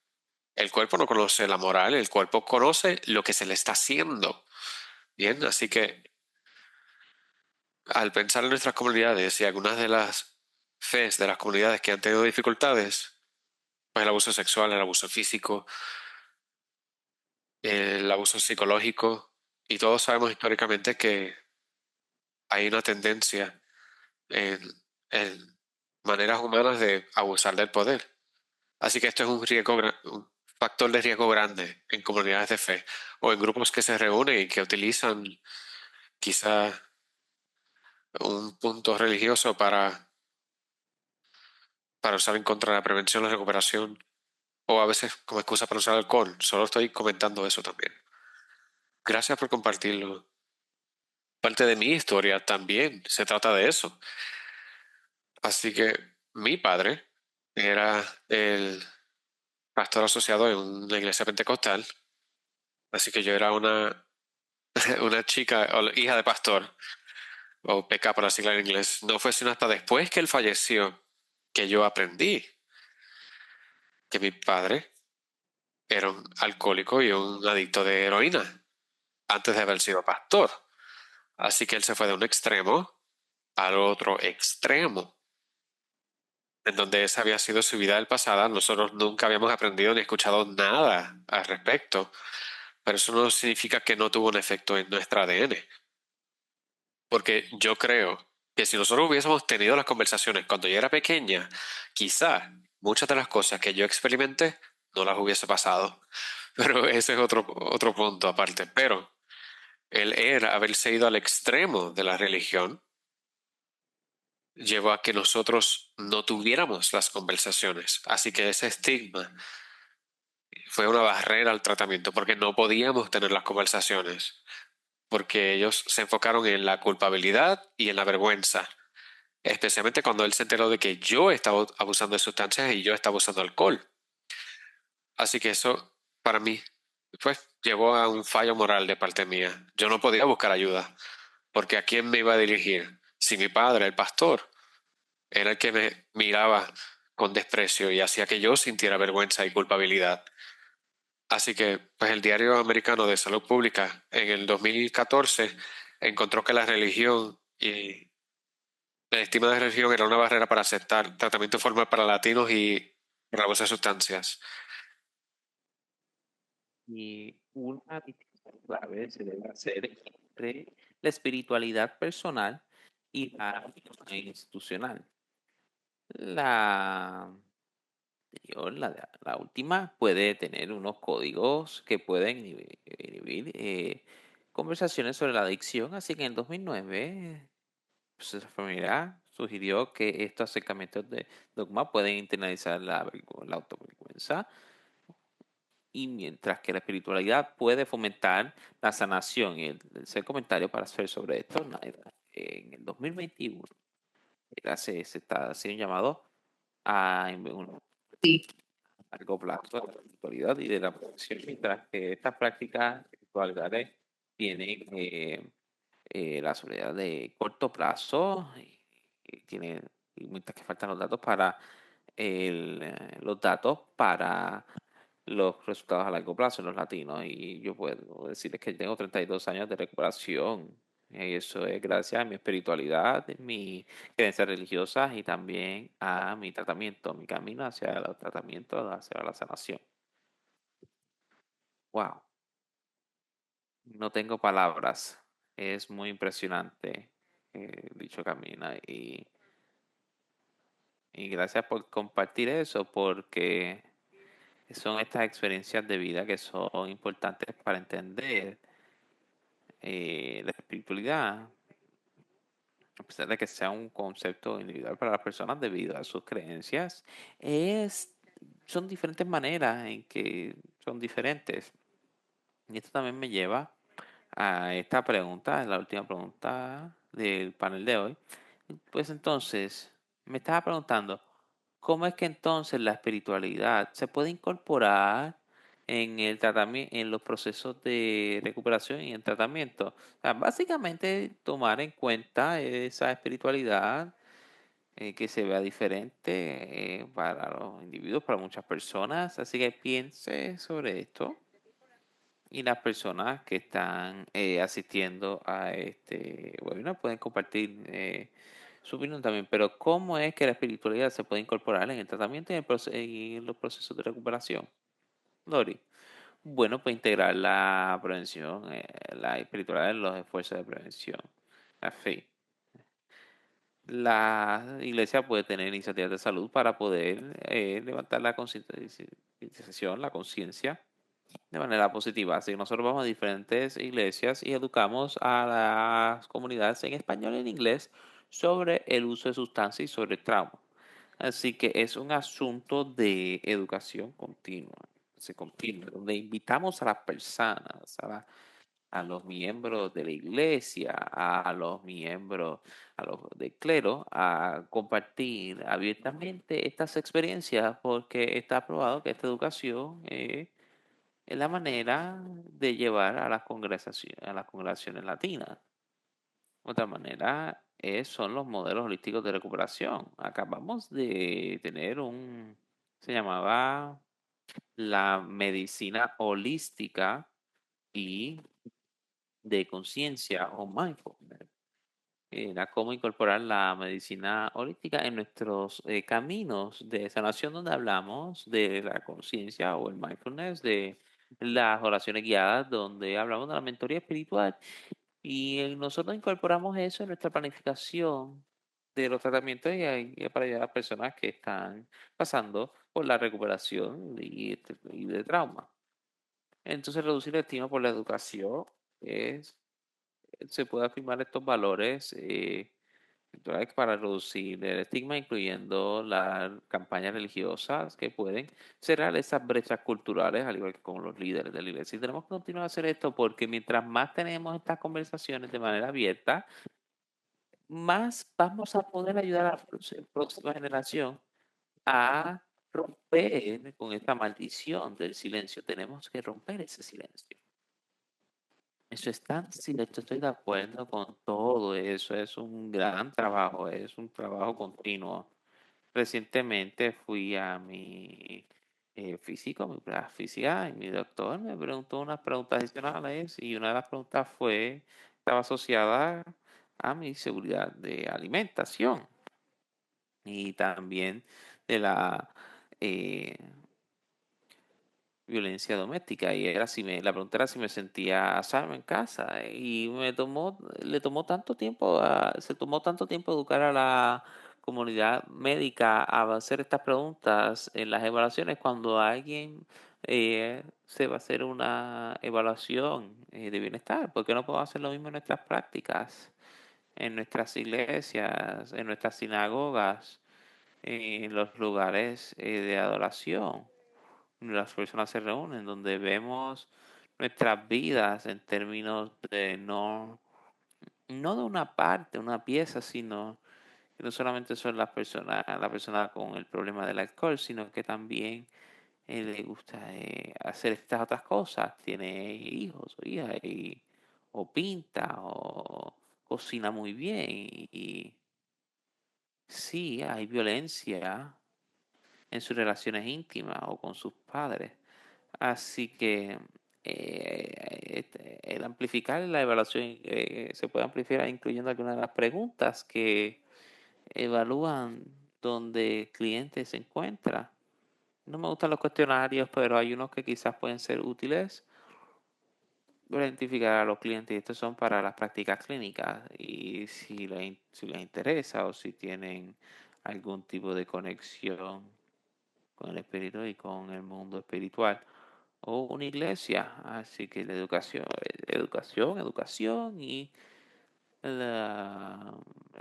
El cuerpo no conoce la moral, el cuerpo conoce lo que se le está haciendo. Bien, así que al pensar en nuestras comunidades y algunas de las fes de las comunidades que han tenido dificultades, pues el abuso sexual, el abuso físico, el abuso psicológico, y todos sabemos históricamente que hay una tendencia en, en maneras humanas de abusar del poder. Así que esto es un riesgo, un factor de riesgo grande en comunidades de fe o en grupos que se reúnen y que utilizan quizá un punto religioso para usar en contra de la prevención, la recuperación o a veces como excusa para usar alcohol. Solo estoy comentando eso también. Gracias por compartirlo. Parte de mi historia también se trata de eso. Así que mi padre era el pastor asociado en una iglesia pentecostal, así que yo era una chica o hija de pastor, o PK por sigla en inglés. No fue sino hasta después que él falleció que yo aprendí que mi padre era un alcohólico y un adicto de heroína antes de haber sido pastor. Así que él se fue de un extremo al otro extremo, en donde esa había sido su vida del pasado. Nosotros nunca habíamos aprendido ni escuchado nada al respecto, pero eso no significa que no tuvo un efecto en nuestra ADN, porque yo creo que si nosotros hubiésemos tenido las conversaciones cuando yo era pequeña, quizá muchas de las cosas que yo experimenté no las hubiese pasado. Pero ese es otro punto aparte. Pero el haberse ido al extremo de la religión llevó a que nosotros no tuviéramos las conversaciones. Así que ese estigma fue una barrera al tratamiento porque no podíamos tener las conversaciones, porque ellos se enfocaron en la culpabilidad y en la vergüenza, especialmente cuando él se enteró de que yo estaba abusando de sustancias y yo estaba usando alcohol. Así que eso para mí pues llevó a un fallo moral de parte mía. Yo no podía buscar ayuda, porque ¿a quién me iba a dirigir? Si mi padre, el pastor, era el que me miraba con desprecio y hacía que yo sintiera vergüenza y culpabilidad. Así que, pues el Diario Americano de Salud Pública en el 2014 encontró que la religión y la estima de religión era una barrera para aceptar tratamiento formal para latinos y para abuso de sustancias. Y una distinción clave se debe hacer entre la espiritualidad personal y la institucional. La anterior, la última, puede tener unos códigos que pueden inhibir conversaciones sobre la adicción, así que en el 2009 pues, la familia sugirió que estos acercamientos de dogma pueden internalizar la autovergüenza, y mientras que la espiritualidad puede fomentar la sanación y el ser comentario para hacer sobre esto, no hay. en el 2021 se está haciendo un llamado a largo plazo de la espiritualidad y de la protección, mientras que estas prácticas espiritualidades tienen la soledad de corto plazo y tiene, y mientras que faltan los datos para los datos para los resultados a largo plazo en los latinos. Y yo puedo decirles que tengo 32 años de recuperación. Y eso es gracias a mi espiritualidad, mis creencias religiosas y también a mi tratamiento, mi camino hacia el tratamiento, hacia la sanación. Wow, no tengo palabras. Es muy impresionante dicho camino. Y gracias por compartir eso, porque son estas experiencias de vida que son importantes para entender la espiritualidad, a pesar de que sea un concepto individual para las personas debido a sus creencias, son diferentes maneras en que son diferentes. Y esto también me lleva a esta pregunta, la última pregunta del panel de hoy. Pues entonces, me estaba preguntando, ¿cómo es que entonces la espiritualidad se puede incorporar en el tratamiento, en los procesos de recuperación y en tratamiento? O sea, básicamente tomar en cuenta esa espiritualidad que se vea diferente para los individuos, para muchas personas. Así que piense sobre esto y las personas que están asistiendo a este webinar pueden compartir su opinión también. Pero ¿cómo es que la espiritualidad se puede incorporar en el tratamiento y en los procesos de recuperación? Lori. Bueno, pues integrar la prevención, la espiritualidad en los esfuerzos de prevención. La fe. La iglesia puede tener iniciativas de salud para poder levantar la concientización, la conciencia de manera positiva. Así que nosotros vamos a diferentes iglesias y educamos a las comunidades en español y en inglés sobre el uso de sustancias y sobre el trauma. Así que es un asunto de educación continua, donde invitamos a las personas, a los miembros de la iglesia, a los miembros a los del clero, a compartir abiertamente estas experiencias, porque está probado que esta educación es la manera de llevar a las congregaciones latinas. Otra manera son los modelos holísticos de recuperación. Acabamos de tener se llamaba la medicina holística y de conciencia o mindfulness. Era cómo incorporar la medicina holística en nuestros caminos de sanación, donde hablamos de la conciencia o el mindfulness, de las oraciones guiadas, donde hablamos de la mentoría espiritual. Y nosotros incorporamos eso en nuestra planificación de los tratamientos y para ayudar a las personas que están pasando por la recuperación y de trauma. Entonces, reducir el estigma por la educación es se puede afirmar estos valores culturales para reducir el estigma, incluyendo las campañas religiosas que pueden cerrar esas brechas culturales, al igual que con los líderes de la iglesia. Y tenemos que continuar a hacer esto porque mientras más tenemos estas conversaciones de manera abierta, más vamos a poder ayudar a la próxima generación a romper con esta maldición del silencio. Tenemos que romper ese silencio. Eso es tan cierto, estoy de acuerdo con todo eso, es un gran trabajo, es un trabajo continuo. Recientemente fui a mi físico, mi prueba física, y mi doctor me preguntó unas preguntas adicionales y una de las preguntas estaba asociada a mi seguridad de alimentación y también de la eh, violencia doméstica y era la pregunta era si me sentía a salvo en casa y le tomó tanto tiempo, se tomó tanto tiempo educar a la comunidad médica a hacer estas preguntas en las evaluaciones cuando alguien se va a hacer una evaluación de bienestar, ¿por qué no podemos hacer lo mismo en nuestras prácticas, en nuestras iglesias, en nuestras sinagogas, en los lugares de adoración? Las personas se reúnen, donde vemos nuestras vidas en términos de no no de una parte, una pieza, sino que no solamente son la persona con el problema del alcohol, sino que también le gusta hacer estas otras cosas, tiene hijos o hijas, o pinta, o cocina muy bien, y sí, hay violencia en sus relaciones íntimas o con sus padres. Así que el amplificar la evaluación se puede amplificar incluyendo algunas de las preguntas que evalúan donde el cliente se encuentra. No me gustan los cuestionarios, pero hay unos que quizás pueden ser útiles para identificar a los clientes. Y estos son para las prácticas clínicas. Y si les interesa o si tienen algún tipo de conexión con el espíritu y con el mundo espiritual. O una iglesia. Así que la educación y las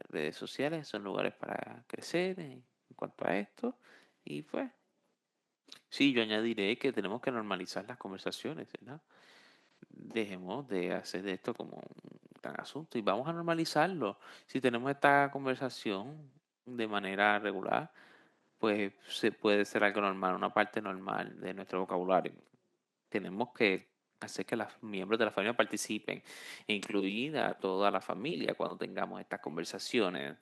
redes sociales son lugares para crecer en cuanto a esto. Y pues, sí, yo añadiré que tenemos que normalizar las conversaciones, ¿verdad? Dejemos de hacer de esto como un gran asunto y vamos a normalizarlo. Si tenemos esta conversación de manera regular, pues se puede ser algo normal, una parte normal de nuestro vocabulario. Tenemos que hacer que los miembros de la familia participen, incluir a toda la familia cuando tengamos estas conversaciones.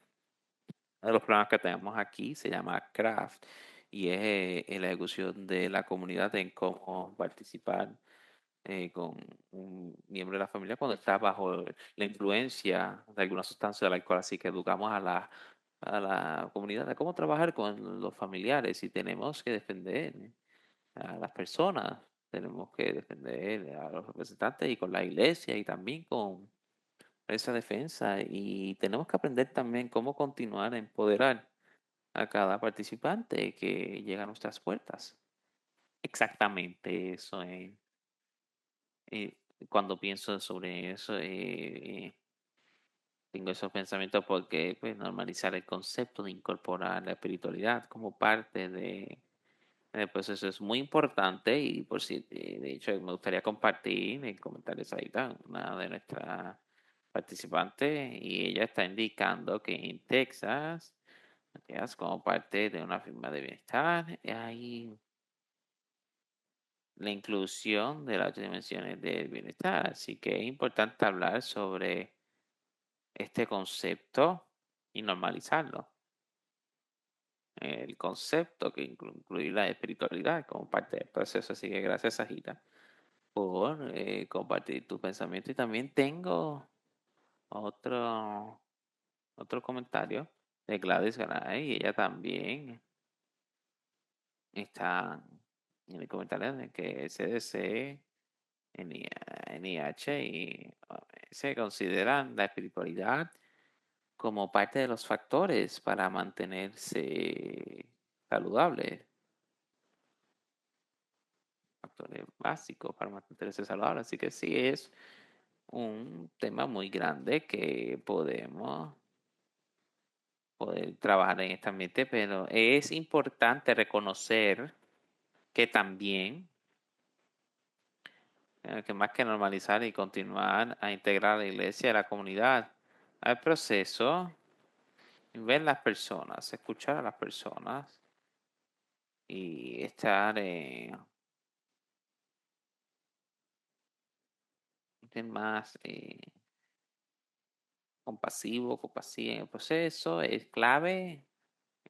Uno de los programas que tenemos aquí se llama CRAFT y es la ejecución de la comunidad en cómo participar con un miembro de la familia cuando está bajo la influencia de alguna sustancia del alcohol. Así que educamos a la comunidad de cómo trabajar con los familiares y tenemos que defender a las personas, tenemos que defender a los representantes y con la iglesia y también con esa defensa y tenemos que aprender también cómo continuar a empoderar a cada participante que llega a nuestras puertas. Exactamente eso es. eh, Cuando pienso sobre eso, tengo esos pensamientos porque pues, normalizar el concepto de incorporar la espiritualidad como parte del proceso es muy importante y por si, de hecho, me gustaría compartir en comentarios ahí está una de nuestras participantes y ella está indicando que en Texas, como parte de una firma de bienestar, hay la inclusión de las dimensiones del bienestar. Así que es importante hablar sobre este concepto y normalizarlo. El concepto que incluye la espiritualidad como parte del proceso. Así que gracias, Sajita, por compartir tu pensamiento. Y también tengo otro, otro comentario de Gladys Garay. Y ella también está en el comentario de que CDC, NIH y se consideran la espiritualidad como parte de los factores para mantenerse saludable, factores básicos para mantenerse saludable. Así que sí es un tema muy grande que podemos poder trabajar en este ambiente, pero es importante reconocer que también, que más que normalizar y continuar a integrar a la iglesia y a la comunidad al proceso, ver las personas, escuchar a las personas y estar más compasiva en el proceso es clave,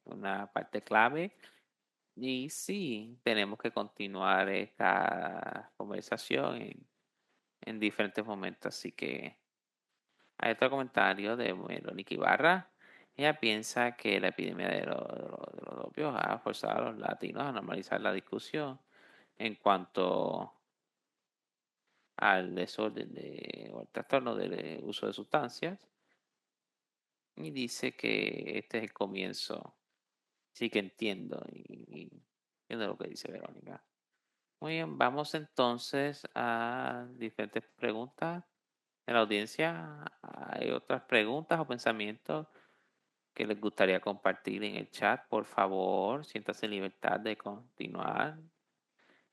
una parte clave. Y sí, tenemos que continuar esta conversación en diferentes momentos. Así que hay otro comentario de Verónica Ibarra. Ella piensa que la epidemia de los opios ha forzado a los latinos a normalizar la discusión en cuanto al desorden o al trastorno del uso de sustancias. Y dice que este es el comienzo. Sí que entiendo y entiendo lo que dice Verónica. Muy bien, vamos entonces a diferentes preguntas de la audiencia. ¿Hay otras preguntas o pensamientos que les gustaría compartir en el chat? Por favor, siéntase en libertad de continuar.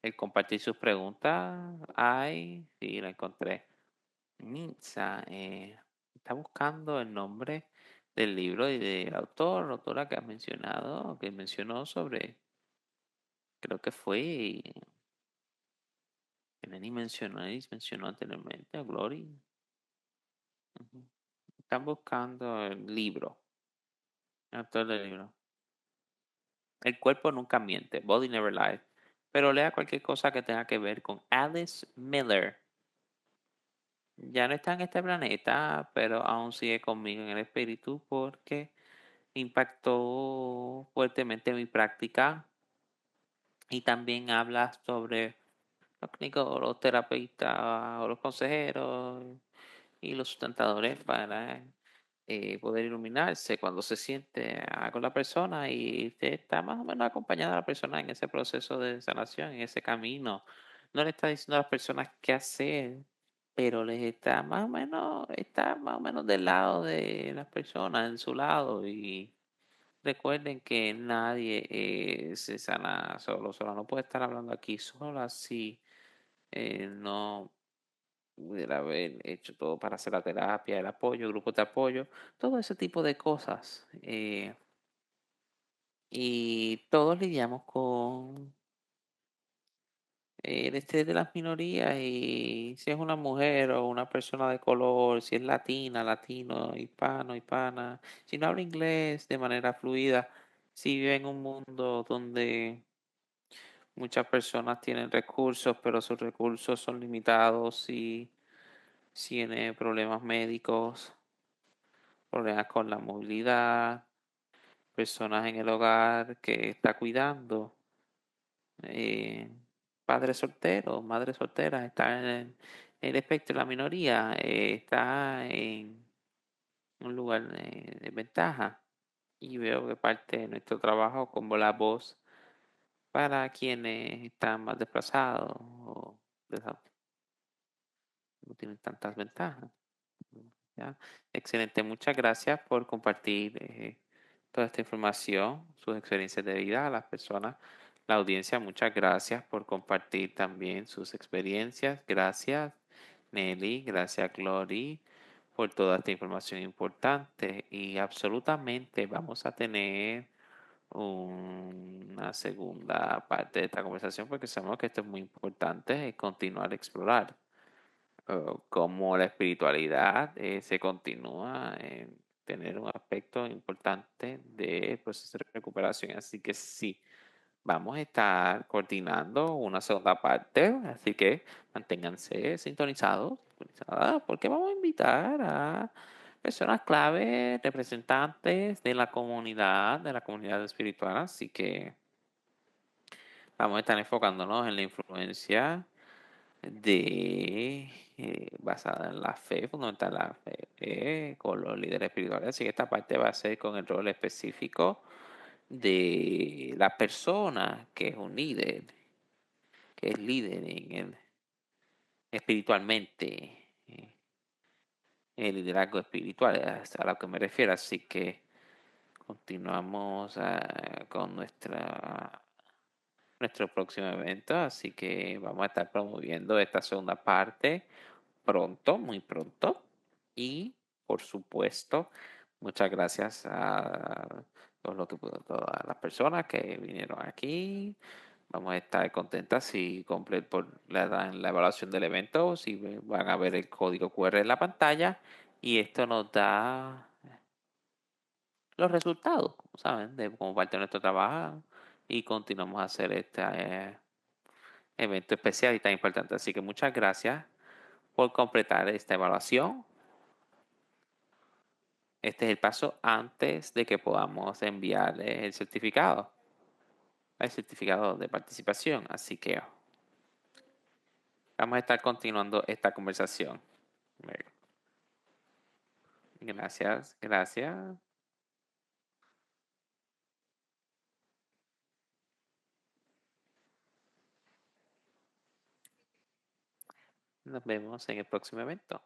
El compartir sus preguntas. Ay, sí, la encontré. Mitza, Está buscando el nombre del libro y del autor, autora que has mencionado, que mencionó sobre, creo que fue, que Lenny mencionó anteriormente, Glory. Ujú. Están buscando el libro, el autor del libro. El cuerpo nunca miente, Body Never Lies. Pero lea cualquier cosa que tenga que ver con Alice Miller. Ya no está en este planeta, pero aún sigue conmigo en el espíritu porque impactó fuertemente mi práctica y también habla sobre los clínicos, los terapeutas o los consejeros y los sustentadores para poder iluminarse cuando se siente con la persona y usted está más o menos acompañada a la persona en ese proceso de sanación, en ese camino. No le está diciendo a las personas qué hacer, pero les está más o menos del lado de las personas, en su lado. Y recuerden que nadie se sana solo, solo. No puede estar hablando aquí solo así. No pudiera haber hecho todo para hacer la terapia, el apoyo, grupos de apoyo, todo ese tipo de cosas. Y todos lidiamos con el estrés de las minorías y si es una mujer o una persona de color, si es latina, latino, hispano, hispana, si no habla inglés de manera fluida, si vive en un mundo donde muchas personas tienen recursos, pero sus recursos son limitados y tiene problemas médicos, problemas con la movilidad, personas en el hogar que está cuidando, eh, padres solteros, madres solteras, está en el espectro de la minoría, está en un lugar de ventaja. Y veo que parte de nuestro trabajo como la voz para quienes están más desplazados o no tienen tantas ventajas. ¿Ya? Excelente, muchas gracias por compartir toda esta información, sus experiencias de vida a las personas, la audiencia. Muchas gracias por compartir también sus experiencias. Gracias, Nelly, gracias, Glory, por toda esta información importante. Y absolutamente vamos a tener una segunda parte de esta conversación porque sabemos que esto es muy importante, continuar a explorar cómo la espiritualidad se continúa en tener un aspecto importante del proceso de recuperación. Así que sí, vamos a estar coordinando una segunda parte, así que manténganse sintonizados, sintonizadas, porque vamos a invitar a personas clave, representantes de la comunidad espiritual, así que vamos a estar enfocándonos en la influencia basada en la fe, fundamental en la fe, con los líderes espirituales. Así que esta parte va a ser con el rol específico de la persona que es un líder, que es líder espiritualmente, el liderazgo espiritual, es a lo que me refiero. Así que continuamos con nuestro próximo evento, así que vamos a estar promoviendo esta segunda parte pronto, muy pronto. Y por supuesto, muchas gracias a todas las personas que vinieron aquí. Vamos a estar contentas si por la evaluación del evento, si van a ver el código QR en la pantalla. Y esto nos da los resultados, como saben, de como parte de nuestro trabajo. Y continuamos a hacer este evento especial y tan importante. Así que muchas gracias por completar esta evaluación. Este es el paso antes de que podamos enviarle el certificado de participación. Así que vamos a estar continuando esta conversación. Gracias, gracias. Nos vemos en el próximo evento.